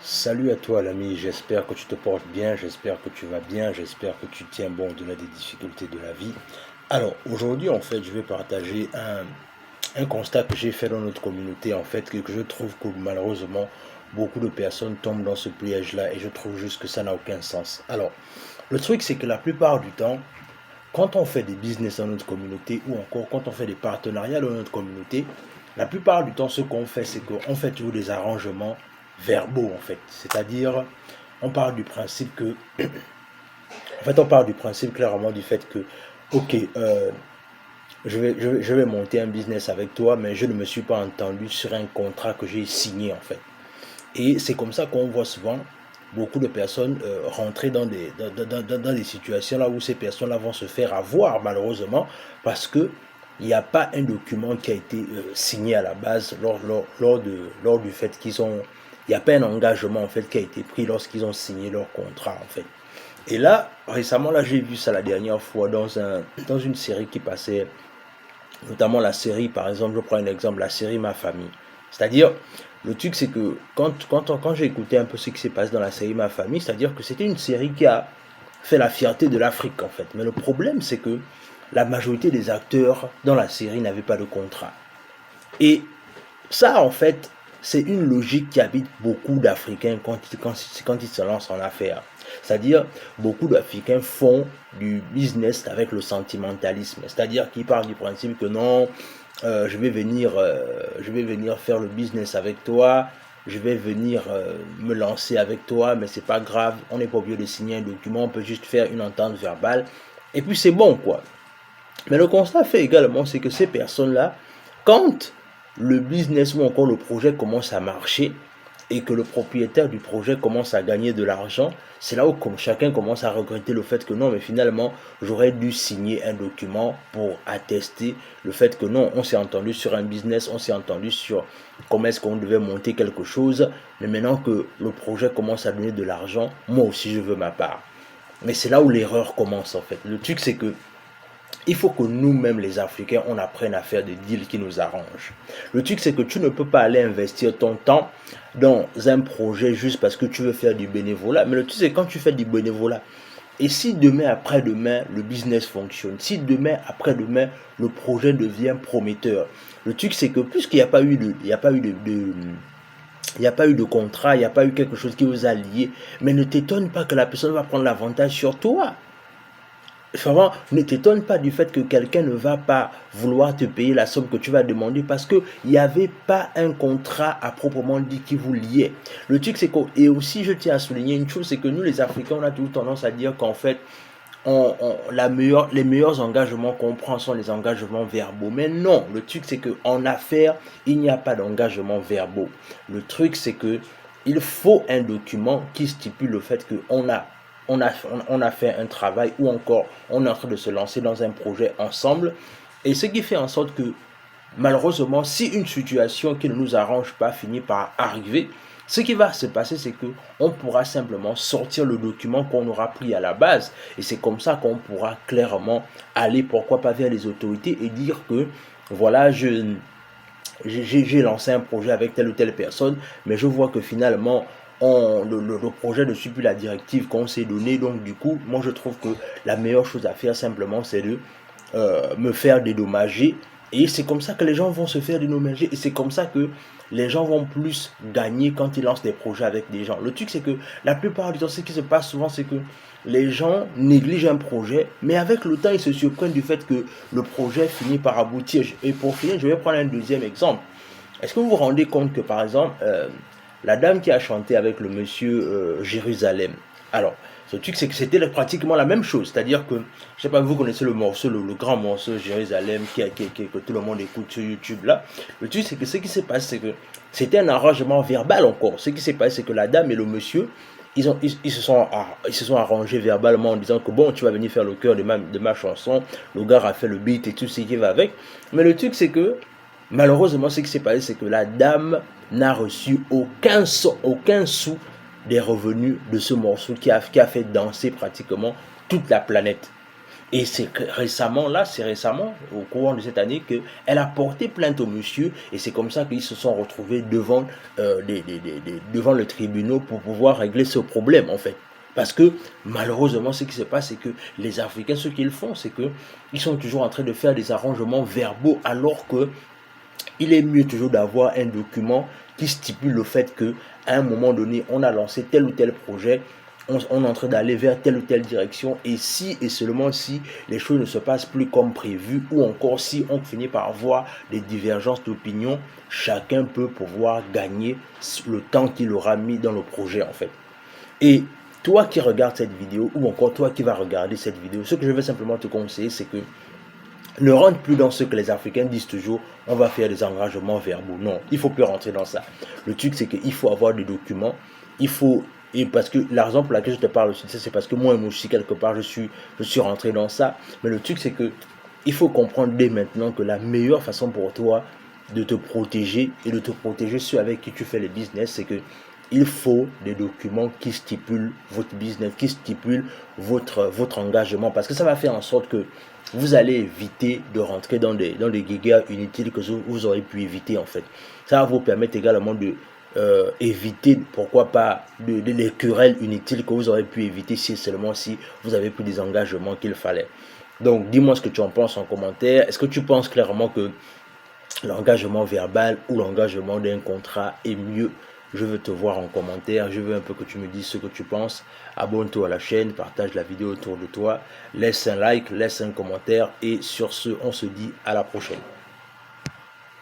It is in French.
Salut à toi l'ami, j'espère que tu te portes bien, j'espère que tu vas bien, j'espère que tu tiens bon au-delà des difficultés de la vie. Alors aujourd'hui en fait je vais partager un constat que j'ai fait dans notre communauté en fait, que je trouve que malheureusement beaucoup de personnes tombent dans ce piège-là et je trouve juste que ça n'a aucun sens. Alors le truc c'est que la plupart du temps, quand on fait des business dans notre communauté ou encore quand on fait des partenariats dans notre communauté, la plupart du temps, ce qu'on fait, c'est qu'on fait toujours des arrangements verbaux, en fait. C'est-à-dire, on part du principe que, en fait, on part du principe clairement du fait que, ok, je vais monter un business avec toi, mais je ne me suis pas entendu sur un contrat que j'ai signé, en fait. Et c'est comme ça qu'on voit souvent beaucoup de personnes rentrer dans des situations là où ces personnes-là vont se faire avoir malheureusement parce que il n'y a pas un document qui a été signé à la base lors du fait qu'ils ont... Il n'y a pas un engagement en fait qui a été pris lorsqu'ils ont signé leur contrat en fait. Et là, récemment, là, j'ai vu ça la dernière fois dans une série qui passait, notamment la série, par exemple, je prends un exemple, la série Ma Famille. C'est-à-dire, le truc, c'est que quand j'ai écouté un peu ce qui s'est passé dans la série Ma Famille, c'est-à-dire que c'était une série qui a fait la fierté de l'Afrique, en fait. Mais le problème, c'est que la majorité des acteurs dans la série n'avaient pas de contrat. Et ça, en fait, c'est une logique qui habite beaucoup d'Africains quand ils se lancent en affaires. C'est-à-dire, beaucoup d'Africains font du business avec le sentimentalisme. C'est-à-dire qu'ils partent du principe que non, je vais venir faire le business avec toi, je vais venir me lancer avec toi, mais c'est pas grave, on n'est pas obligé de signer un document, on peut juste faire une entente verbale, et puis c'est bon, quoi. Mais le constat fait également, c'est que ces personnes-là, quand le business ou encore le projet commence à marcher et que le propriétaire du projet commence à gagner de l'argent, c'est là où comme chacun commence à regretter le fait que non, mais finalement, j'aurais dû signer un document pour attester le fait que non, on s'est entendu sur un business, on s'est entendu sur comment est-ce qu'on devait monter quelque chose, mais maintenant que le projet commence à donner de l'argent, moi aussi je veux ma part. Mais c'est là où l'erreur commence en fait. Le truc c'est que il faut que nous-mêmes, les Africains, on apprenne à faire des deals qui nous arrangent. Le truc, c'est que tu ne peux pas aller investir ton temps dans un projet juste parce que tu veux faire du bénévolat. Mais le truc, c'est quand tu fais du bénévolat, et si demain, après-demain, le business fonctionne, si demain, après-demain, le projet devient prometteur, le truc, c'est que puisqu'il n'y a pas eu de, il n'y a pas eu il n'y a pas eu de contrat, il n'y a pas eu quelque chose qui vous a lié, mais ne t'étonne pas que la personne va prendre l'avantage sur toi. Vraiment, ne t'étonne pas du fait que quelqu'un ne va pas vouloir te payer la somme que tu vas demander parce qu'il n'y avait pas un contrat à proprement dit qui vous liait. Le truc, c'est que, et aussi, je tiens à souligner une chose, c'est que nous, les Africains, on a toujours tendance à dire qu'en fait, les meilleurs engagements qu'on prend sont les engagements verbaux. Mais non, le truc, c'est qu'en affaires, il n'y a pas d'engagement verbaux. Le truc, c'est que il faut un document qui stipule le fait qu'on a on a fait un travail ou encore on est en train de se lancer dans un projet ensemble. Et ce qui fait en sorte que malheureusement, si une situation qui ne nous arrange pas finit par arriver, ce qui va se passer, c'est que on pourra simplement sortir le document qu'on aura pris à la base. Et c'est comme ça qu'on pourra clairement aller, pourquoi pas, vers les autorités et dire que voilà, j'ai lancé un projet avec telle ou telle personne, mais je vois que finalement, le projet ne suit plus la directive qu'on s'est donnée. Donc, du coup, moi, je trouve que la meilleure chose à faire simplement, c'est de me faire dédommager. Et c'est comme ça que les gens vont se faire dédommager. Et c'est comme ça que les gens vont plus gagner quand ils lancent des projets avec des gens. Le truc, c'est que la plupart du temps, ce qui se passe souvent, c'est que les gens négligent un projet, mais avec le temps, ils se surprennent du fait que le projet finit par aboutir. Et pour finir, je vais prendre un deuxième exemple. Est-ce que vous vous rendez compte que, par exemple, la dame qui a chanté avec le monsieur Jérusalem, alors, ce truc, c'est que c'était pratiquement la même chose. C'est-à-dire que, je ne sais pas, vous connaissez le morceau, le grand morceau Jérusalem que tout le monde écoute sur YouTube là. Le truc, c'est que ce qui s'est passé, c'est que c'était un arrangement verbal encore. Ce qui s'est passé, c'est que la dame et le monsieur, ils se sont arrangés verbalement en disant que bon, tu vas venir faire le chœur de ma chanson. Le gars a fait le beat et tout ce qui va avec. Mais le truc, c'est que malheureusement, ce qui s'est passé, c'est que la dame n'a reçu aucun sou des revenus de ce morceau qui a fait danser pratiquement toute la planète. Et c'est récemment, au courant de cette année, qu'elle a porté plainte au monsieur, et c'est comme ça qu'ils se sont retrouvés devant le tribunal pour pouvoir régler ce problème, en fait. Parce que malheureusement, ce qui se passe, c'est que les Africains, ce qu'ils font, c'est qu'ils sont toujours en train de faire des arrangements verbaux, alors que il est mieux toujours d'avoir un document qui stipule le fait que à un moment donné, on a lancé tel ou tel projet, on est en train d'aller vers telle ou telle direction, et si et seulement si les choses ne se passent plus comme prévu, ou encore si on finit par avoir des divergences d'opinion, chacun peut pouvoir gagner le temps qu'il aura mis dans le projet, en fait. Et toi qui regardes cette vidéo, ou encore toi qui vas regarder cette vidéo, ce que je veux simplement te conseiller, c'est que ne rentre plus dans ce que les Africains disent toujours, on va faire des engagements verbaux. Non, il ne faut plus rentrer dans ça. Le truc, c'est qu'il faut avoir des documents, il faut... Et parce que la raison pour laquelle je te parle aussi de ça, c'est parce que moi aussi, quelque part, je suis rentré dans ça. Mais le truc, c'est que il faut comprendre dès maintenant que la meilleure façon pour toi de te protéger et de te protéger ceux avec qui tu fais le business, c'est que il faut des documents qui stipulent votre business, qui stipulent votre engagement, parce que ça va faire en sorte que vous allez éviter de rentrer dans des guéguerres inutiles que vous aurez pu éviter, en fait. Ça va vous permettre également de éviter, pourquoi pas, des querelles inutiles que vous aurez pu éviter si seulement si vous avez pris des engagements qu'il fallait. Donc, dis-moi ce que tu en penses en commentaire. Est-ce que tu penses clairement que l'engagement verbal ou l'engagement d'un contrat est mieux? Je veux te voir en commentaire, je veux un peu que tu me dises ce que tu penses. Abonne-toi à la chaîne, partage la vidéo autour de toi, laisse un like, laisse un commentaire, et sur ce, on se dit à la prochaine.